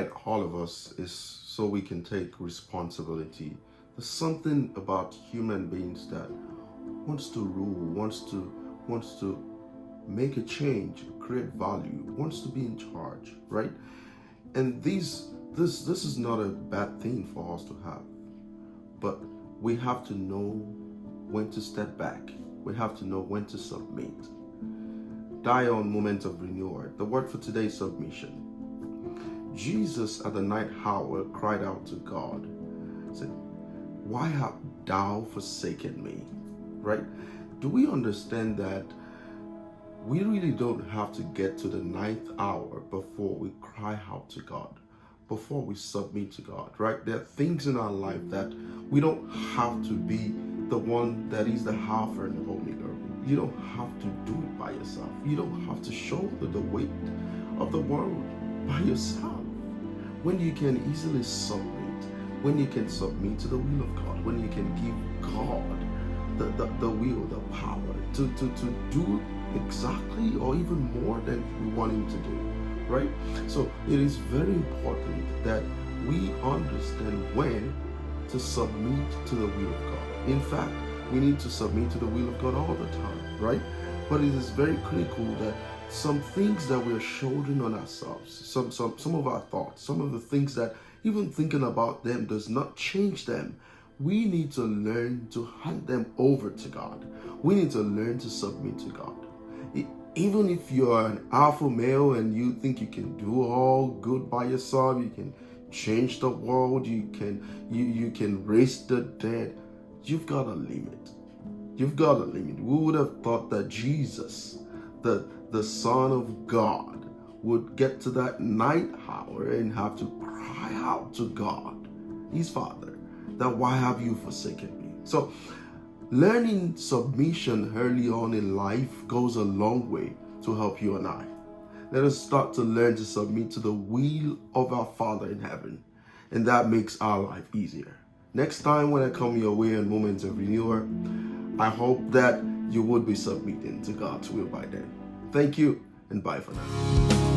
quiet all of us is so we can take responsibility. There's something about human beings that wants to rule, wants to make a change, create value, wants to be in charge, right? And this is not a bad thing for us to have, but we have to know when to step back. We have to know when to submit. Die on moment of renewal. The word for today is submission. Jesus at the night hour cried out to God, said, "Why hast thou forsaken me?" Right? Do we understand that we really don't have to get to the ninth hour before we cry out to God, before we submit to God, right? There are things in our life that we don't have to be the one that is the Alpha and the Omega. You don't have to do it by yourself. You don't have to shoulder the weight of the world by yourself. When you can easily submit, when you can submit to the will of God, when you can give God the will, the power to do exactly or even more than we want him to do, right? So it is very important that we understand when to submit to the will of God. In fact, we need to submit to the will of God all the time, right? But it is very critical that some things that we're shouldering on ourselves, some of our thoughts, some of the things that even thinking about them does not change them. We need to learn to hand them over to God. We need to learn to submit to God. Even if you're an alpha male and you think you can do all good by yourself, you can change the world, you can raise the dead, you've got a limit. You've got a limit. We would have thought that Jesus, the Son of God, would get to that night hour and have to cry out to God, his Father, that why have you forsaken me? So learning submission early on in life goes a long way to help you and I. Let us start to learn to submit to the will of our Father in heaven, and that makes our life easier. Next time when I come your way in moments of renewal, I hope that you would be submitting to God's will by then. Thank you, and bye for now.